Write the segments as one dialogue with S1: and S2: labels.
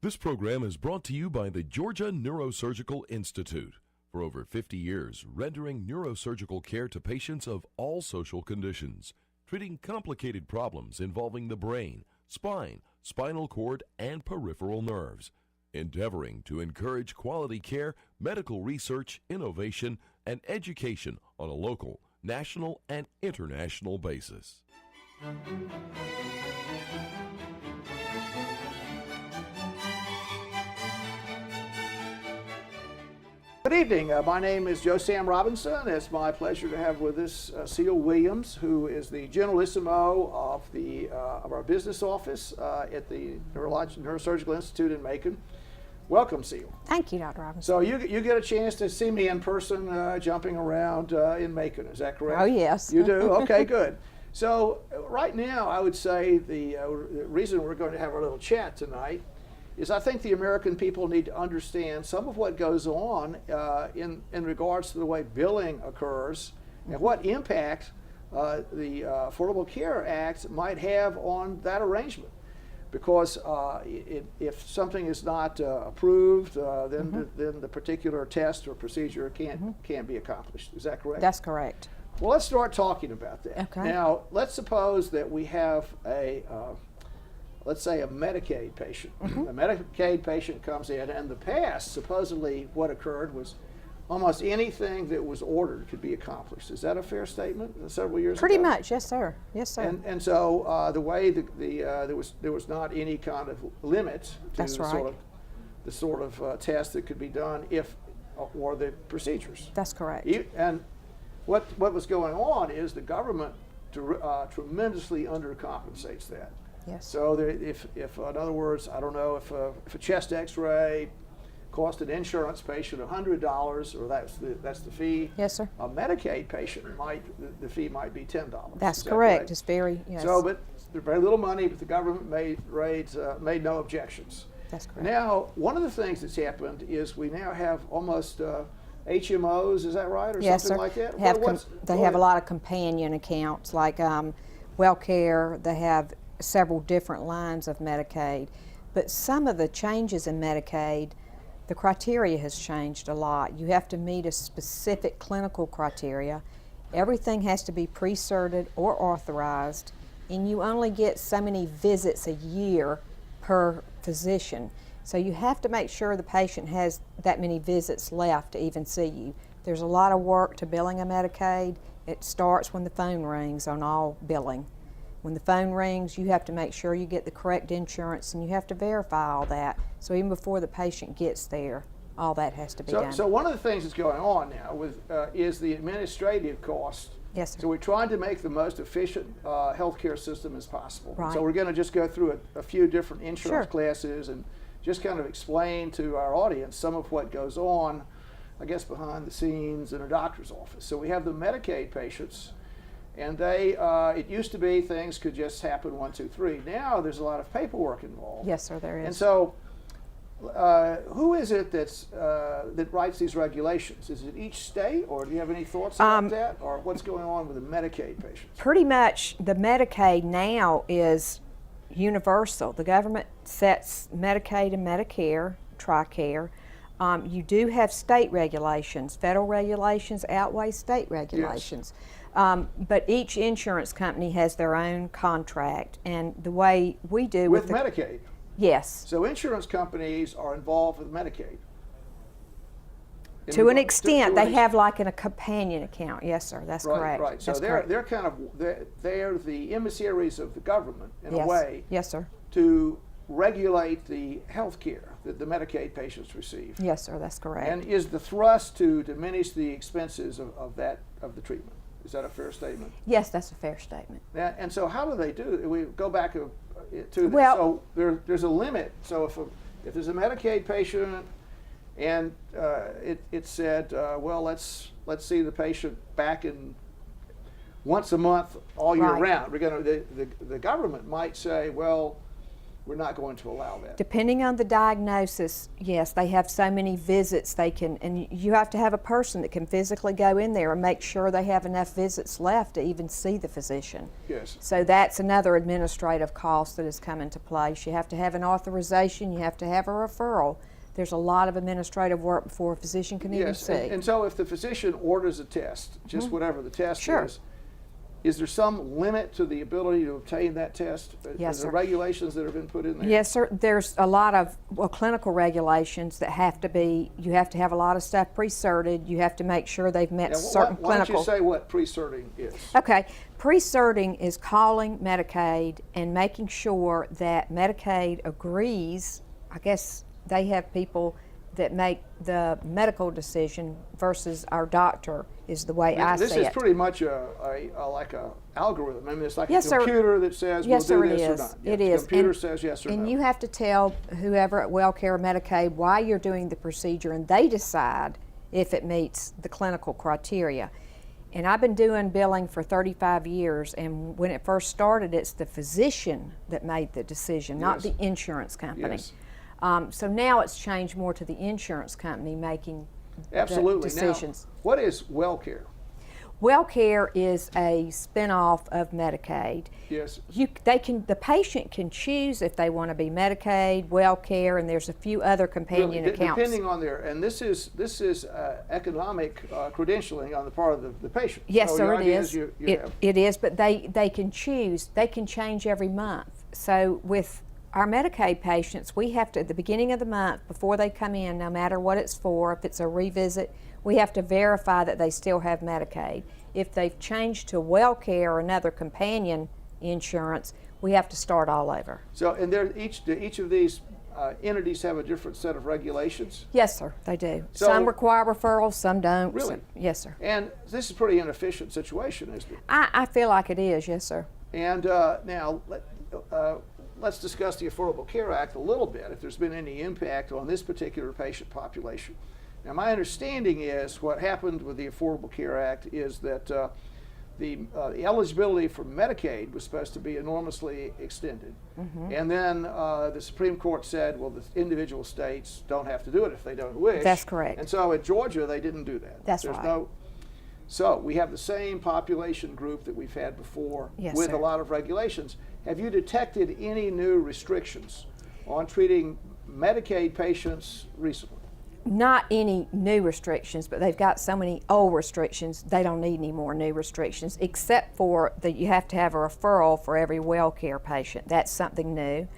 S1: This program is brought to you by the Georgia Neurosurgical Institute. For over 50 years, rendering neurosurgical care to patients of all social conditions, treating complicated problems involving the brain, spine, spinal cord, and peripheral nerves, endeavoring to encourage quality care, medical research, innovation, and education on a local, national, and international basis.
S2: Good evening. My name is Joe Sam Robinson. It's my pleasure to have with us Ceil Williams, who is the Generalissimo of our business office at the Neurosurgical Institute in Macon. Welcome, Ceil.
S3: Thank you, Dr. Robinson.
S2: So you get a chance to see me in person jumping around in Macon, is that correct?
S3: Oh, yes.
S2: You do? Okay, good. So right now, I would say the reason we're going to have our little chat tonight is I think the American people need to understand some of what goes on in regards to the way billing occurs and what impact the Affordable Care Act might have on that arrangement. Because if something is not approved, then the particular test or procedure can't be accomplished. Is that correct?
S3: That's correct.
S2: Well, let's start talking about that.
S3: Okay.
S2: Now, let's suppose that we have let's say a Medicaid patient. A Medicaid patient comes in, and in the past, supposedly what occurred was almost anything that was ordered could be accomplished. Is that a fair statement? Several years ago?
S3: Pretty much, yes, sir. Yes, sir.
S2: And so the way there was not any kind of limit to the sort of test that could be done or the procedures.
S3: That's correct.
S2: And what was going on is the government tremendously undercompensates that.
S3: Yes.
S2: So if in other words, I don't know, if a chest X-ray cost an insurance patient $100, or that's the fee.
S3: Yes, sir.
S2: A Medicaid patient the fee might be $10.
S3: That's correct. It's very, yes.
S2: So, but there's very little money, but the government made no objections.
S3: That's correct.
S2: Now, one of the things that's happened is we now have almost HMOs. Is that right, or
S3: yes,
S2: something
S3: sir.
S2: like that?
S3: They have a lot of companion accounts like WellCare. They have several different lines of Medicaid, but some of the changes in Medicaid, the criteria has changed a lot. You have to meet a specific clinical criteria. Everything has to be pre-certed or authorized, and you only get so many visits a year per physician. So you have to make sure the patient has that many visits left to even see you. There's a lot of work to billing a Medicaid. It starts when the phone rings on all billing. When the phone rings, you have to make sure you get the correct insurance, and you have to verify all that. So even before the patient gets there, all that has to be done.
S2: So one of the things that's going on now is the administrative cost.
S3: Yes, sir.
S2: So we're trying to make the most efficient healthcare system as possible.
S3: Right.
S2: So we're going to just go through a few different insurance classes and just kind of explain to our audience some of what goes on, I guess, behind the scenes in a doctor's office. So we have the Medicaid patients. And it used to be things could just happen 1, 2, 3. Now there's a lot of paperwork involved.
S3: Yes, sir, there is.
S2: And so, who is it that writes these regulations? Is it each state, or do you have any thoughts about that, or what's going on with the Medicaid patients?
S3: Pretty much, the Medicaid now is universal. The government sets Medicaid and Medicare, TRICARE. You do have state regulations. Federal regulations outweigh state regulations. Yes. But each insurance company has their own contract, and the way we do
S2: with Medicaid.
S3: Yes.
S2: So insurance companies are involved with Medicaid.
S3: To an extent, they have like a companion account. Yes, sir. That's correct.
S2: Right. So they're kind of they're the emissaries of the government in a way.
S3: Yes, sir.
S2: To regulate the health care that the Medicaid patients receive.
S3: Yes, sir. That's correct.
S2: And is the thrust to diminish the expenses of the treatment? Is that a fair statement?
S3: Yes, that's a fair statement.
S2: And so how do they do it? We go back to
S3: well,
S2: so there's a limit. So if there's a Medicaid patient and it said, well, let's see the patient back in once a month all year round. We're going to the government might say, well, we're not going to allow that.
S3: Depending on the diagnosis, yes, they have so many visits they can, and you have to have a person that can physically go in there and make sure they have enough visits left to even see the physician.
S2: Yes.
S3: So that's another administrative cost that has come into place. You have to have an authorization, you have to have a referral. There's a lot of administrative work before a physician can even see.
S2: And so if the physician orders a test, just whatever the test
S3: Sure.
S2: is there some limit to the ability to obtain that test?
S3: Yes,
S2: Are there
S3: sir.
S2: regulations that have been put in there?
S3: Yes, sir. There's a lot of clinical regulations that have to be, you have to have a lot of stuff pre-certed. You have to make sure they've met
S2: Now,
S3: certain
S2: why don't
S3: clinical.
S2: you say what pre-certing is?
S3: Okay, pre-certing is calling Medicaid and making sure that Medicaid agrees. I guess they have people that make the medical decision versus our doctor is the way I
S2: This
S3: see
S2: is
S3: it.
S2: pretty much like a algorithm. I mean, it's like
S3: Yes,
S2: a
S3: sir.
S2: computer that says
S3: Yes,
S2: we'll
S3: sir,
S2: do
S3: it
S2: this or
S3: is.
S2: not.
S3: It
S2: The
S3: is.
S2: computer
S3: And-
S2: says yes or no.
S3: And you have to tell whoever at WellCare or Medicaid why you're doing the procedure, and they decide if it meets the clinical criteria. And I've been doing billing for 35 years, and when it first started, it's the physician that made the decision, not
S2: Yes.
S3: the insurance company.
S2: Yes.
S3: So now it's changed more to the insurance company making
S2: Absolutely.
S3: the decisions.
S2: Now, what is WellCare?
S3: WellCare is a spin-off of Medicaid.
S2: Yes.
S3: The patient can choose if they want to be Medicaid, WellCare, and there's a few other companion
S2: Really,
S3: accounts.
S2: depending on their, and this is economic credentialing on the part of the patient.
S3: Yes,
S2: So
S3: sir,
S2: your
S3: it
S2: idea
S3: is.
S2: you have.
S3: It is, but they can choose. They can change every month. So with our Medicaid patients, we have to, at the beginning of the month, before they come in, no matter what it's for, if it's a revisit, we have to verify that they still have Medicaid. If they've changed to WellCare or another companion insurance, we have to start all over.
S2: So, and each of these entities have a different set of regulations.
S3: Yes, sir, they do.
S2: So-
S3: Some require referrals, some don't.
S2: Really?
S3: So- yes, sir.
S2: And this is a pretty inefficient situation, isn't it?
S3: I feel like it is, yes, sir.
S2: And now let's discuss the Affordable Care Act a little bit, if there's been any impact on this particular patient population. Now, my understanding is what happened with the Affordable Care Act is that the eligibility for Medicaid was supposed to be enormously extended. And then the Supreme Court said, well, the individual states don't have to do it if they don't wish.
S3: That's correct.
S2: And so at Georgia, they didn't do that.
S3: That's right.
S2: So we have the same population group that we've had before
S3: Yes,
S2: with
S3: sir.
S2: a lot of regulations. Have you detected any new restrictions on treating Medicaid patients recently?
S3: Not any new restrictions, but they've got so many old restrictions, they don't need any more new restrictions, except for that you have to have a referral for every WellCare patient. That's something new.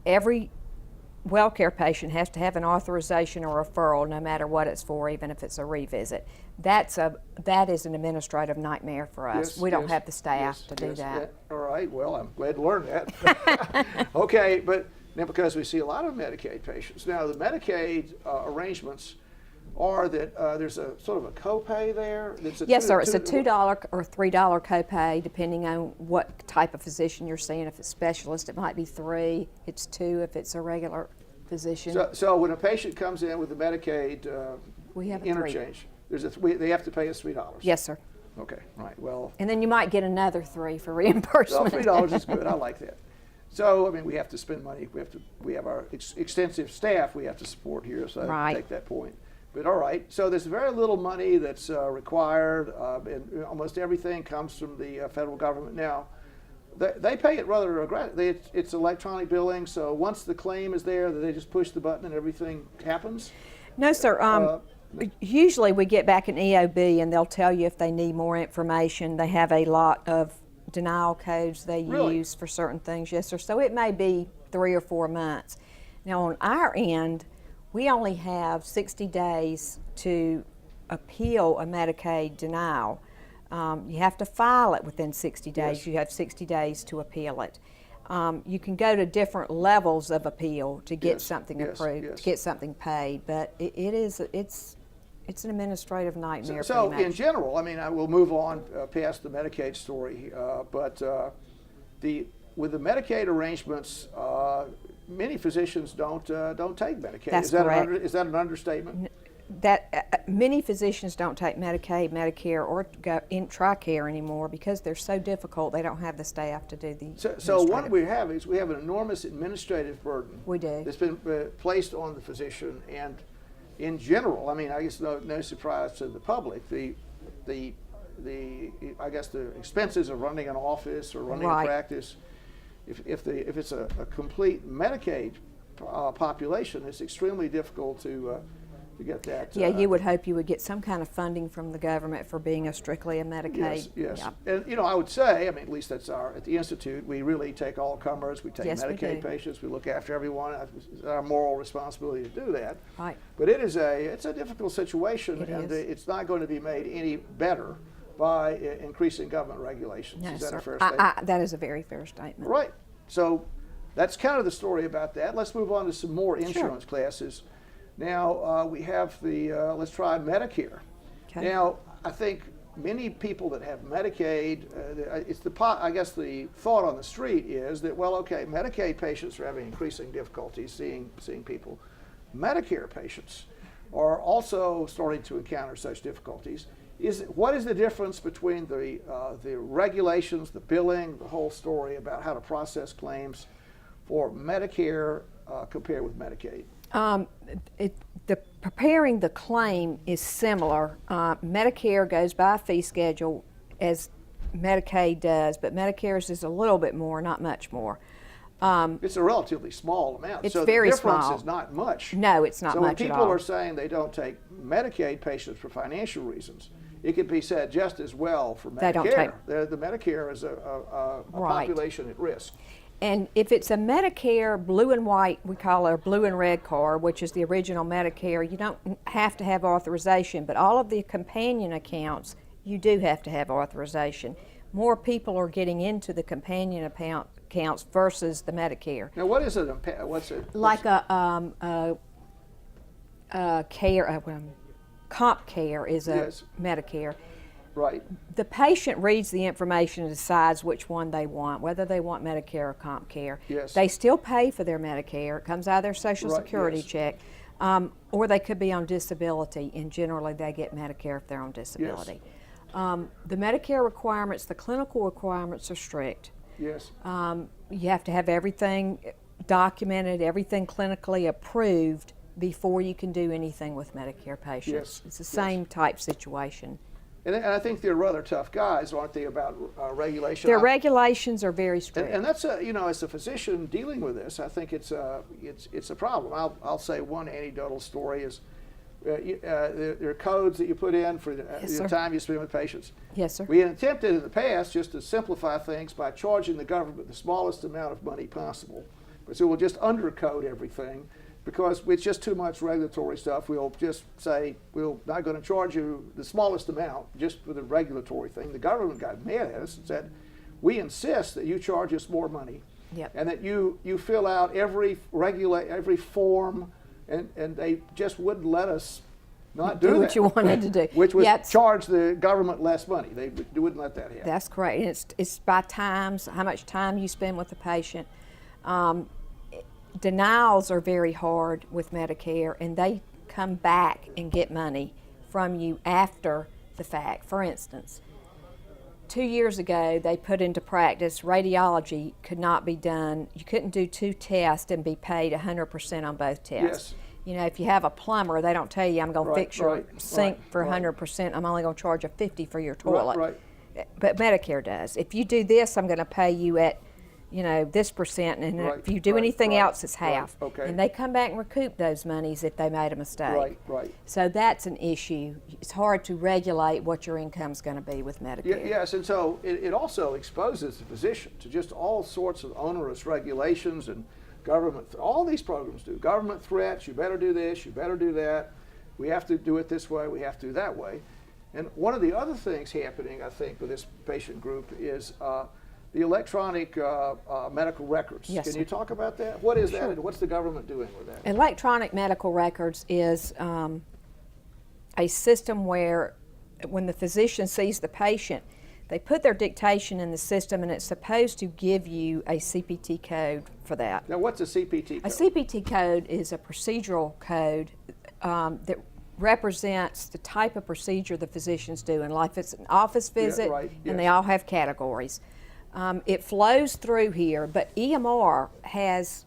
S3: Every WellCare patient has to have an authorization or referral, no matter what it's for, even if it's a revisit. That is an administrative nightmare for us.
S2: Yes,
S3: We don't
S2: yes,
S3: have the staff
S2: yes,
S3: to do
S2: yes,
S3: that.
S2: All right, well, I'm glad to learn that. Okay, but now because we see a lot of Medicaid patients. Now, the Medicaid arrangements are that there's a sort of a copay there?
S3: Yes, sir. It's a $2 or $3 copay, depending on what type of physician you're seeing. If it's specialist, it might be $3. It's $2 if it's a regular physician.
S2: So when a patient comes in with the Medicaid
S3: We have a $3.
S2: interchange, they have to pay us $3.
S3: Yes, sir.
S2: Okay, right. Well,
S3: And then you might get another $3 for
S2: well,
S3: reimbursement.
S2: $3 is good. I like that. So I mean, we have to spend money. We have our extensive staff we have to support here. So I
S3: Right.
S2: take that point. But all right. So there's very little money that's required, and almost everything comes from the federal government now. They pay it rather aggressively. It's electronic billing. So once the claim is there, they just push the button and everything happens.
S3: No, sir. Usually we get back an EOB and they'll tell you if they need more information. They have a lot of denial codes they
S2: Really?
S3: use for certain things. Yes, sir. So it may be 3 or 4 months. Now on our end, we only have 60 days to appeal a Medicaid denial. You have to file it within 60 days.
S2: Yes.
S3: You have 60 days to appeal it. You can go to different levels of appeal to get
S2: Yes,
S3: something
S2: yes,
S3: approved,
S2: yes.
S3: to get something paid, but it's an administrative nightmare.
S2: So
S3: pretty
S2: in
S3: much.
S2: general, I mean, I will move on past the Medicaid story, but with the Medicaid arrangements, many physicians don't take Medicaid.
S3: That's
S2: is that
S3: correct.
S2: Is that an understatement?
S3: many physicians don't take Medicaid, Medicare, or go in TRICARE anymore because they're so difficult. They don't have the staff to do the.
S2: So what we have is we have an enormous administrative burden.
S3: We do.
S2: That's been placed on the physician, and in general, I mean, I guess no surprise to the public, I guess the expenses of running an office or running a practice, if it's a complete Medicaid population, it's extremely difficult to get that.
S3: Yeah, you would hope you would get some kind of funding from the government for being strictly a Medicaid.
S2: Yes.
S3: Yeah.
S2: And I would say, I mean, at least that's at the Institute, we really take all comers. We take
S3: Yes,
S2: Medicaid
S3: we do.
S2: patients. We look after everyone. It's our moral responsibility to do that.
S3: Right.
S2: But it's a difficult situation,
S3: It is.
S2: it's not going to be made any better by increasing government regulations.
S3: No,
S2: Is that
S3: sir.
S2: a fair statement?
S3: That is a very fair statement.
S2: Right. So that's kind of the story about that. Let's move on to some more insurance classes. Now we have let's try Medicare.
S3: Okay.
S2: Now I think many people that have Medicaid, I guess the thought on the street is that, well, okay, Medicaid patients are having increasing difficulties seeing people. Medicare patients are also starting to encounter such difficulties. What is the difference between the regulations, the billing, the whole story about how to process claims for Medicare compared with Medicaid?
S3: Preparing the claim is similar. Medicare goes by a fee schedule as Medicaid does, but Medicare's is a little bit more, not much more.
S2: It's a relatively small amount.
S3: It's
S2: so
S3: very
S2: the difference
S3: small.
S2: is not much.
S3: No, it's not
S2: so
S3: much
S2: when
S3: at
S2: people
S3: all.
S2: are saying they don't take Medicaid patients for financial reasons, it could be said just as well for Medicare.
S3: They don't take-
S2: The Medicare is a
S3: Right.
S2: population at risk.
S3: And if it's a Medicare blue and white, we call it a blue and red card, which is the original Medicare, you don't have to have authorization, but all of the companion accounts, you do have to have authorization. More people are getting into the companion accounts versus the Medicare.
S2: Now, what is it? What's it?
S3: Like comp care is a
S2: Yes.
S3: Medicare.
S2: Right.
S3: The patient reads the information and decides which one they want, whether they want Medicare or comp care.
S2: Yes.
S3: They still pay for their Medicare. It comes out of their Social
S2: Right,
S3: Security
S2: yes.
S3: check. Or they could be on disability, and generally they get Medicare if they're on disability. The Medicare requirements, the clinical requirements are strict.
S2: Yes.
S3: You have to have everything documented, everything clinically approved before you can do anything with Medicare patients.
S2: Yes,
S3: It's the
S2: yes.
S3: same type situation.
S2: And I think they're rather tough guys, aren't they, about regulation?
S3: Their regulations are very strict.
S2: And that's as a physician dealing with this, I think it's a problem. I'll say one anecdotal story is there are codes that you put in for
S3: Yes,
S2: the
S3: sir.
S2: time you spend with patients.
S3: Yes, sir.
S2: We had attempted in the past just to simplify things by charging the government the smallest amount of money possible. So we'll just undercode everything because it's just too much regulatory stuff. We'll just say we're not going to charge you the smallest amount just for the regulatory thing. The government got mad at us and said, we insist that you charge us more money.
S3: Yep.
S2: And that you fill out every form, and they just wouldn't let us not do
S3: what
S2: that.
S3: you wanted to do.
S2: Which was
S3: Yes.
S2: charge the government less money. They wouldn't let that happen.
S3: That's correct. And it's by times, how much time you spend with the patient. Denials are very hard with Medicare, and they come back and get money from you after the fact. For instance, 2 years ago, they put into practice radiology could not be done. You couldn't do 2 tests and be paid 100% on both tests.
S2: Yes.
S3: You know, if you have a plumber, they don't tell you, I'm going to fix your sink for
S2: right.
S3: 100%. I'm only going to charge you $50 for your toilet.
S2: Right.
S3: But Medicare does. If you do this, I'm going to pay you at, this percent, and
S2: Right,
S3: if you do
S2: right,
S3: anything
S2: right,
S3: else, it's half.
S2: right, okay.
S3: And they come back and recoup those monies if they made a mistake.
S2: Right.
S3: So that's an issue. It's hard to regulate what your income's going to be with Medicare.
S2: Yes, and so it also exposes the physician to just all sorts of onerous regulations and government. All these programs do government threats. You better do this. You better do that. We have to do it this way. We have to do that way. And one of the other things happening, I think, with this patient group is the electronic medical records.
S3: Yes,
S2: Can
S3: sir.
S2: you talk about that? What is
S3: Sure.
S2: that, and what's the government doing with that?
S3: Electronic medical records is a system where when the physician sees the patient, they put their dictation in the system, and it's supposed to give you a CPT code for that.
S2: Now, what's a CPT code?
S3: A CPT code is a procedural code that represents the type of procedure the physicians do. And like if it's an office visit,
S2: right,
S3: and they
S2: yes.
S3: all have categories. It flows through here, but EMR has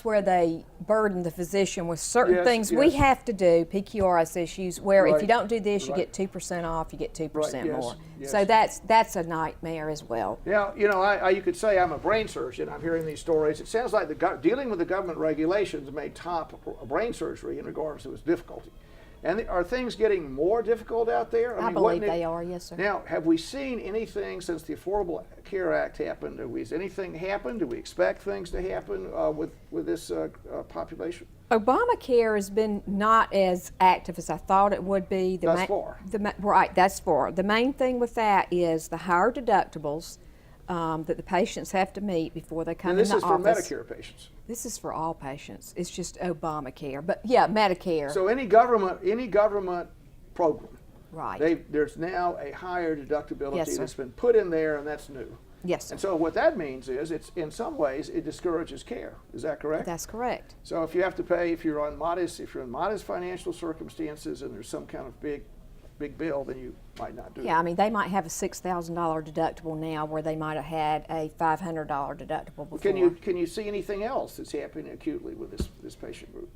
S3: where they burden the physician with certain
S2: Yes,
S3: things we
S2: yes.
S3: have to do, PQRS issues, where if
S2: Right,
S3: you don't do this, you
S2: right.
S3: get 2% off, you get 2%
S2: yes,
S3: more.
S2: yes.
S3: So that's a nightmare as well.
S2: Now, you could say I'm a brain surgeon. I'm hearing these stories. It sounds like dealing with the government regulations made top brain surgery in regards to its difficulty. And are things getting more difficult out there?
S3: I believe they are, yes, sir.
S2: Now, have we seen anything since the Affordable Care Act happened? Has anything happened? Do we expect things to happen with this population?
S3: Obamacare has been not as active as I thought it would be.
S2: Thus far.
S3: Right, thus far. The main thing with that is the higher deductibles that the patients have to meet before they come
S2: And
S3: in
S2: this
S3: the
S2: is for
S3: office.
S2: Medicare patients.
S3: This is for all patients. It's just Obamacare. But yeah, Medicare.
S2: So any government program,
S3: Right.
S2: there's now a higher deductibility
S3: Yes, sir.
S2: that's been put in there, and that's new.
S3: Yes, sir.
S2: And so what that means is, it's in some ways it discourages care. Is that correct?
S3: That's correct.
S2: So if you have to pay, if you're in modest financial circumstances, and there's some kind of big bill, then you might not do it.
S3: Yeah, I mean, they might have a $6,000 deductible now where they might have had a $500 deductible before.
S2: Can you see anything else that's happening acutely with this patient group?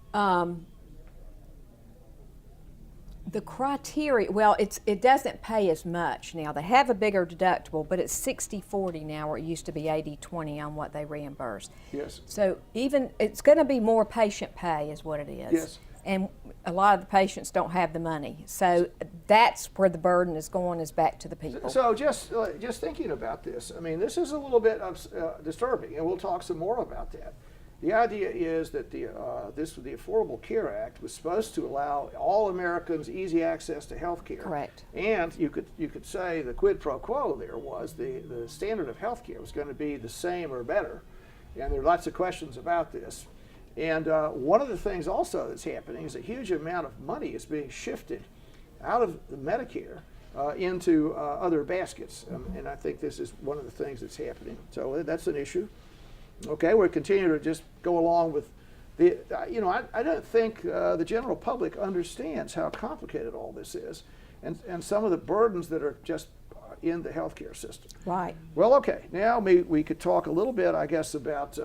S3: The criteria, well, it doesn't pay as much now. They have a bigger deductible, but it's 60-40 now, where it used to be 80-20 on what they reimburse.
S2: Yes.
S3: So even it's going to be more patient pay is what it is.
S2: Yes.
S3: And a lot of the patients don't have the money. So that's where the burden is going, is back to the people.
S2: So just thinking about this, I mean, this is a little bit disturbing, and we'll talk some more about that. The idea is that the Affordable Care Act was supposed to allow all Americans easy access to health care.
S3: Correct.
S2: And you could say the quid pro quo there was the standard of health care was going to be the same or better. And there are lots of questions about this. And one of the things also that's happening is a huge amount of money is being shifted out of the Medicare into other baskets. And I think this is one of the things that's happening. So that's an issue. Okay, we're continuing to just go along with the, I don't think the general public understands how complicated all this is, and some of the burdens that are just in the healthcare system.
S3: Right.
S2: Well, okay, now we could talk a little bit, I guess, about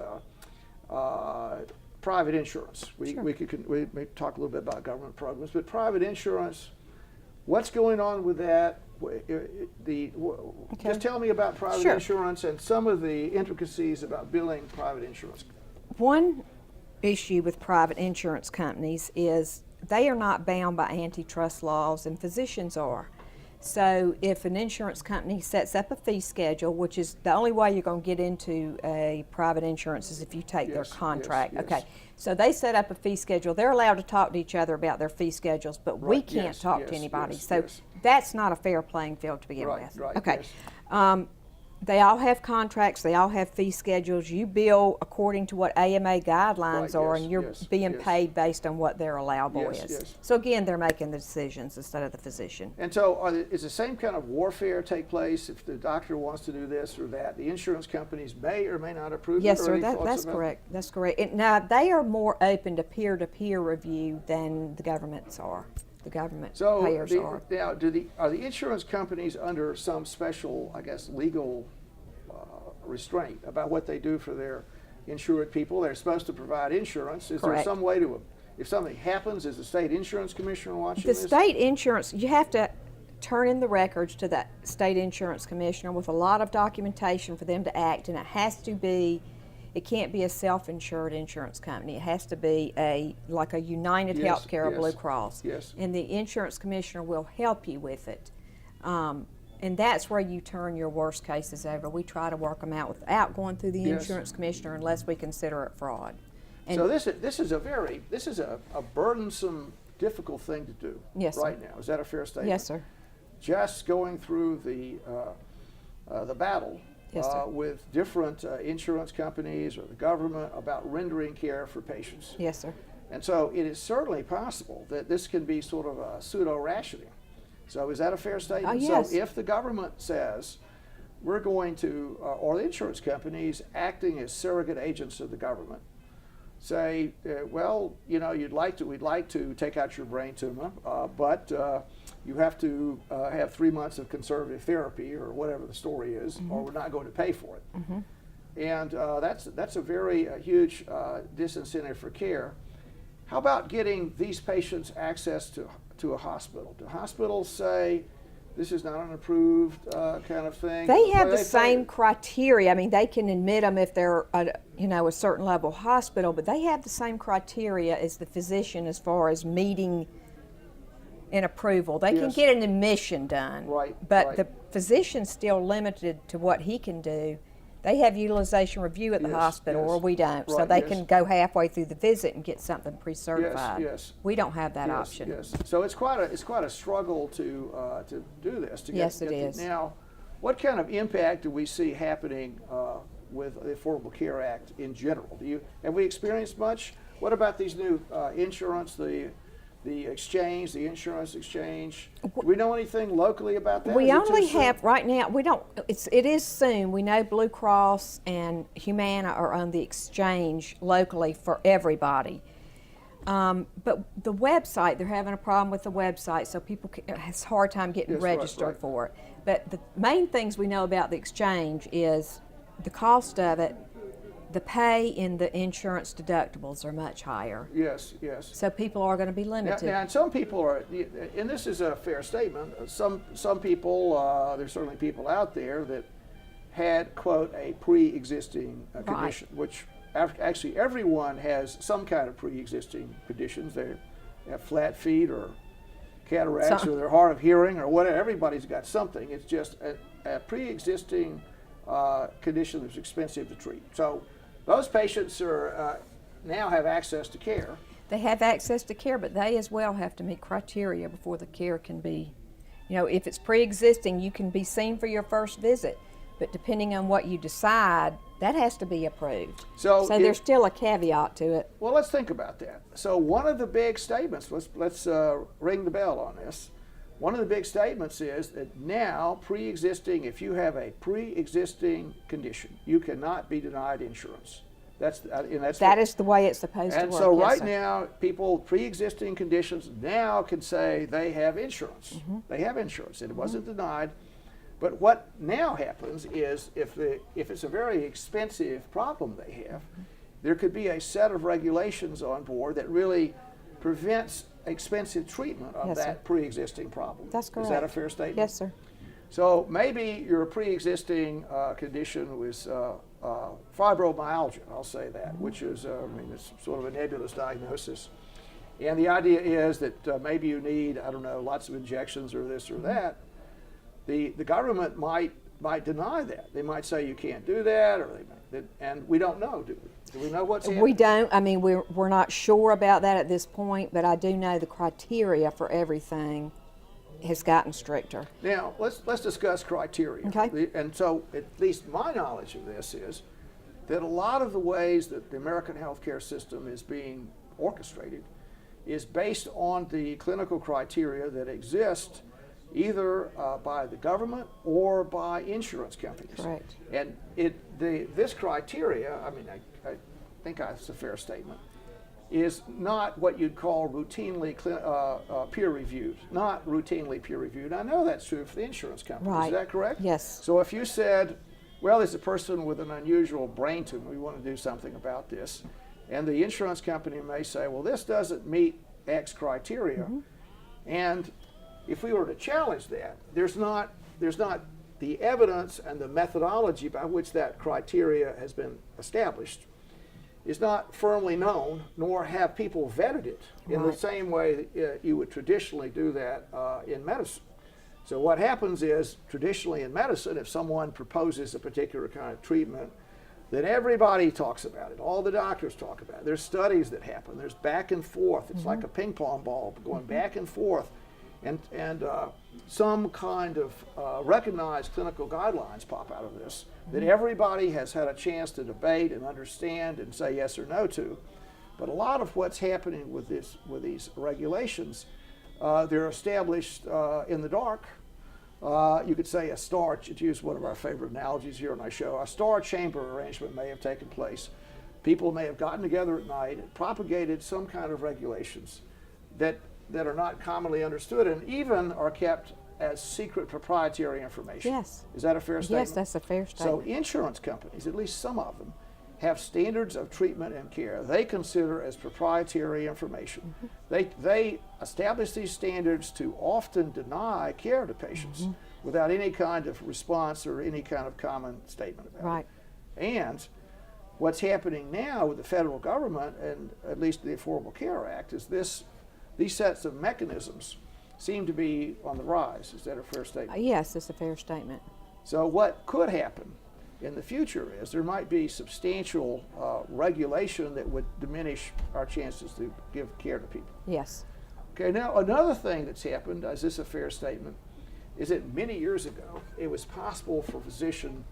S2: private insurance. We may talk a little bit about government programs, but private insurance, what's going on with that? Just tell me about private insurance and some of the intricacies about billing private insurance.
S3: One issue with private insurance companies is they are not bound by antitrust laws, and physicians are. So if an insurance company sets up a fee schedule, which is the only way you're going to get into a private insurance is if you take their contract.
S2: Yes.
S3: Okay, so they set up a fee schedule. They're allowed to talk to each other about their fee schedules, but we can't talk to anybody. So that's not a fair playing field to begin with.
S2: Right,
S3: okay.
S2: Yes.
S3: They all have contracts, they all have fee schedules. You bill according to what AMA guidelines are, and you're being paid based on what their allowable is.
S2: Yes.
S3: So again, they're making the decisions instead of the physician.
S2: And so is the same kind of warfare take place if the doctor wants to do this or that? The insurance companies may or may not approve it?
S3: Yes, sir, that's correct. That's correct. Now, they are more open to peer-to-peer review than the governments are. The government payers are.
S2: Now, are the insurance companies under some special, I guess, legal restraint about what they do for their insured people? They're supposed to provide insurance. Is there some way to, if something happens, is the state insurance commissioner watching this?
S3: The state insurance, you have to turn in the records to that state insurance commissioner with a lot of documentation for them to act, and it has to be, it can't be a self-insured insurance company. It has to be like a United Healthcare or Blue Cross.
S2: Yes.
S3: And the insurance commissioner will help you with it. And that's where you turn your worst cases over. We try to work them out without going through the insurance commissioner unless we consider it fraud. And
S2: so this is a burdensome, difficult thing to do right now. Is that a fair statement?
S3: Yes, sir.
S2: Just going through the battle with different insurance companies or the government about rendering care for patients.
S3: Yes, sir.
S2: And so it is certainly possible that this can be sort of a pseudo-rationing. So is that a fair statement?
S3: Yes.
S2: So if the government says we're going to, or the insurance companies acting as surrogate agents of the government, say, well, you know, we'd like to take out your brain tumor, but you have to have 3 months of conservative therapy or whatever the story is, or we're not going to pay for it. And that's a very huge disincentive for care. How about getting these patients access to a hospital? Do hospitals say this is not an approved kind of thing?
S3: They have the same criteria. I mean, they can admit them if they're a certain level hospital, but they have the same criteria as the physician as far as meeting an approval. They can get an admission done, but the physician's still limited to what he can do. They have utilization review at the hospital, or we don't, so they can go halfway through the visit and get something pre-certified. We don't have that option.
S2: So it's quite a struggle to do this.
S3: Yes, it is.
S2: Now, what kind of impact do we see happening with the Affordable Care Act in general? Have we experienced much? What about these new insurance, the exchange, the insurance exchange? Do we know anything locally about that?
S3: We only have, right now, we don't, it is soon. We know Blue Cross and Humana are on the exchange locally for everybody. But the website, they're having a problem with the website, so people have a hard time getting registered for it. But the main things we know about the exchange is the cost of it. The pay in the insurance deductibles are much higher.
S2: Yes.
S3: So people are going to be limited.
S2: Now, and some people are, and this is a fair statement, some people, there's certainly people out there that had, quote, a pre-existing condition, which actually everyone has some kind of pre-existing conditions. They have flat feet or cataracts or they're hard of hearing or whatever. Everybody's got something. It's just a pre-existing condition that's expensive to treat. So those patients are now have access to care.
S3: They have access to care, but they as well have to meet criteria before the care can be, if it's pre-existing, you can be seen for your first visit, but depending on what you decide, that has to be approved. So there's still a caveat to it.
S2: Well, let's think about that. So one of the big statements, let's ring the bell on this. One of the big statements is that now pre-existing, if you have a pre-existing condition, you cannot be denied insurance. That is the way it's supposed to work. And so right now, people pre-existing conditions now can say they have insurance. They have insurance, and it wasn't denied. But what now happens is if it's a very expensive problem they have, there could be a set of regulations on board that really prevents expensive treatment of that pre-existing problem.
S3: That's correct.
S2: Is that a fair statement?
S3: Yes, sir.
S2: So maybe your pre-existing condition was fibromyalgia, I'll say that, which is, it's sort of a nebulous diagnosis. And the idea is that maybe you need, lots of injections or this or that. The government might deny that. They might say you can't do that, and we don't know, do we? Do we know what's happening?
S3: We don't. We're not sure about that at this point, but I do know the criteria for everything has gotten stricter.
S2: Now, let's discuss criteria.
S3: Okay.
S2: And so, at least my knowledge of this is that a lot of the ways that the American healthcare system is being orchestrated is based on the clinical criteria that exist either by the government or by insurance companies.
S3: Correct.
S2: And this criteria, I think that's a fair statement, is not what you'd call routinely peer-reviewed. Not routinely peer-reviewed. I know that's true for the insurance companies.
S3: Right.
S2: Is that correct?
S3: Yes.
S2: So if you said, well, there's a person with an unusual brain tumor, we want to do something about this, and the insurance company may say, well, this doesn't meet X criteria, and if we were to challenge that, there's not the evidence and the methodology by which that criteria has been established is not firmly known, nor have people vetted it in the same way that you would traditionally do that in medicine. So what happens is, traditionally in medicine, if someone proposes a particular kind of treatment, then everybody talks about it. All the doctors talk about it. There's studies that happen. There's back and forth. It's like a ping pong ball going back and forth. And some kind of recognized clinical guidelines pop out of this that everybody has had a chance to debate and understand and say yes or no to. But a lot of what's happening with these regulations, they're established in the dark. You could say to use one of our favorite analogies here on our show, a star chamber arrangement may have taken place. people may have gotten together at night and propagated some kind of regulations that are not commonly understood and even are kept as secret proprietary information.
S3: Yes.
S2: Is that a fair statement?
S3: Yes, that's a fair
S2: So
S3: statement.
S2: insurance companies, at least some of them, have standards of treatment and care they consider as proprietary information. They establish these standards to often deny care to patients without any kind of response or any kind of common statement about
S3: Right.
S2: it. And what's happening now with the federal government, and at least the Affordable Care Act, is these sets of mechanisms seem to be on the rise. Is that a fair statement?
S3: Yes, it's a fair statement.
S2: So what could happen in the future is there might be substantial regulation that would diminish our chances to give care to people.
S3: Yes.
S2: Okay, now another thing that's happened, is this a fair statement, is that many years ago it was possible for a physician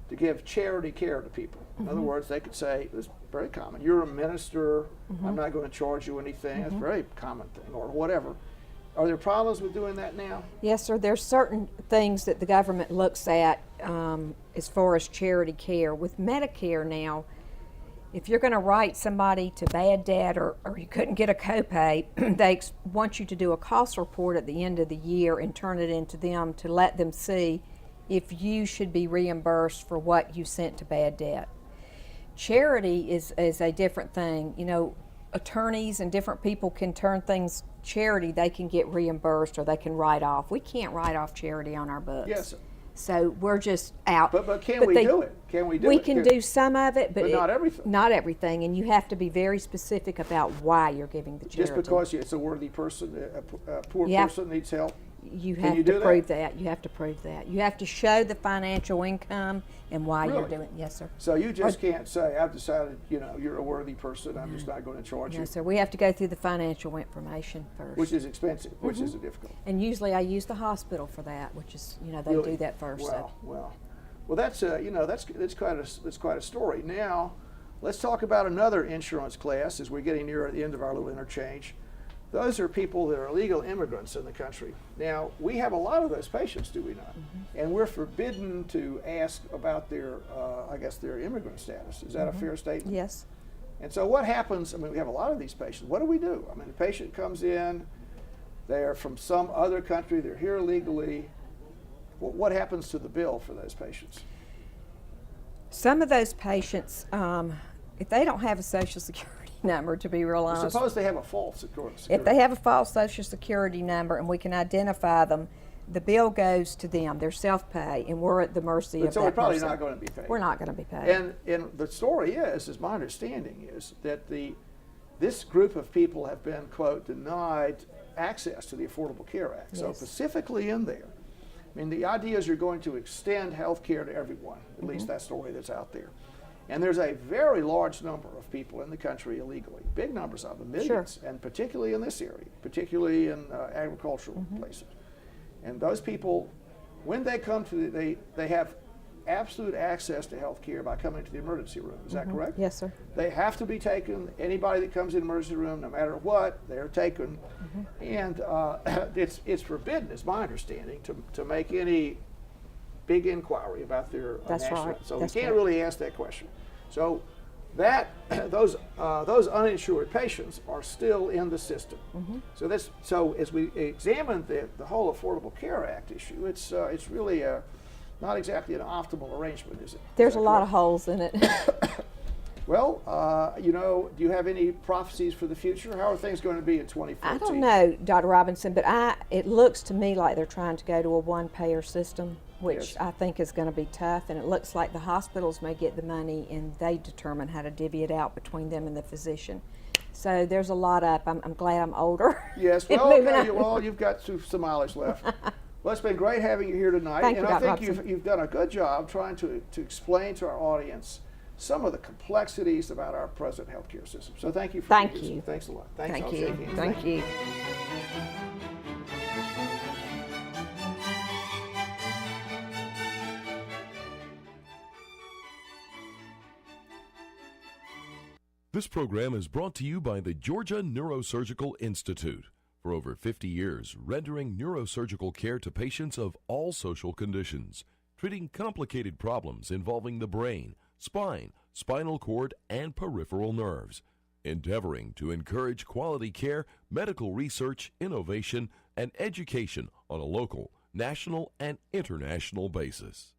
S2: to give charity care to people. In other words, they could say, it's very common, you're a minister, I'm not going to charge you anything. That's a very common thing, or whatever. Are there problems with doing that now?
S3: Yes, sir. There's certain things that the government looks at as far as charity care. With Medicare now, if you're going to write somebody to bad debt or you couldn't get a copay, they want you to do a cost report at the end of the year and turn it into them to let them see if you should be reimbursed for what you sent to bad debt. Charity is a different thing. You know, attorneys and different people can turn things charity, they can get reimbursed or they can write off. We can't write off charity on our books.
S2: Yes, sir.
S3: So we're just out.
S2: But can we do it? Can we do it?
S3: We can do some of it, but
S2: not everything.
S3: Not everything, and you have to be very specific about why you're giving the charity.
S2: Just because it's a worthy person, a poor person needs help?
S3: You have to prove that. You have to prove that. You have to show the financial income and why you're doing it. Yes, sir.
S2: So you just can't say, I've decided, you're a worthy person, I'm just not going to charge you.
S3: No, sir. We have to go through the financial information first.
S2: Which is expensive, which is difficult.
S3: And usually I use the hospital for that, which is, they do that first.
S2: Well, that's that's quite a story. Now, let's talk about another insurance class as we're getting near the end of our little interchange. Those are people that are illegal immigrants in the country. Now, we have a lot of those patients, do we not? And we're forbidden to ask about their immigrant status. Is that a fair statement?
S3: Yes.
S2: And so what happens, we have a lot of these patients. What do we do? The patient comes in, they're from some other country, they're here illegally. What happens to the bill for those patients?
S3: Some of those patients, if they don't have a Social Security number, to be real honest.
S2: Suppose they have a false security.
S3: If they have a false Social Security number and we can identify them, the bill goes to them. They're self-pay, and we're at the mercy of that person.
S2: So we're probably not going to be paid.
S3: We're not going to be paid.
S2: And the story is my understanding is that this group of people have been, quote, denied access to the Affordable Care Act. So specifically in there, the idea is you're going to extend health care to everyone, at least that story that's out there. And there's a very large number of people in the country illegally, big numbers of them, millions, and particularly in this area, particularly in agricultural places. And those people, when they come to they have absolute access to health care by coming to the emergency room. Is that correct?
S3: Yes, sir.
S2: They have to be taken. Anybody that comes in the emergency room, no matter what, they're taken. And it's forbidden, is my understanding, to make any big inquiry about their national.
S3: Right.
S2: So we can't really ask that question. So those uninsured patients are still in the system. So as we examine the whole Affordable Care Act issue, it's really not exactly an optimal arrangement, is it?
S3: There's a lot of holes in it.
S2: Well, do you have any prophecies for the future? How are things going to be in 2014?
S3: I don't know, Dr. Robinson, but it looks to me like they're trying to go to a one-payer system, which I think is going to be tough, and it looks like the hospitals may get the money and they determine how to divvy it out between them and the physician. So there's a lot up. I'm glad I'm older.
S2: Yes, well, you've got some mileage left. Well, it's been great having you here tonight.
S3: Thank you, Dr.
S2: I think you've done a good job trying to explain to our audience some of the complexities about our present healthcare system. So thank you for
S3: Thank
S2: being
S3: you.
S2: here. Thanks a lot. Thanks.
S3: Thank
S2: I'll
S3: you.
S2: shake hands.
S3: Thank you.
S1: This program is brought to you by the Georgia Neurosurgical Institute. For over 50 years, rendering neurosurgical care to patients of all social conditions, treating complicated problems involving the brain, spine, spinal cord, and peripheral nerves, endeavoring to encourage quality care, medical research, innovation, and education on a local, national, and international basis.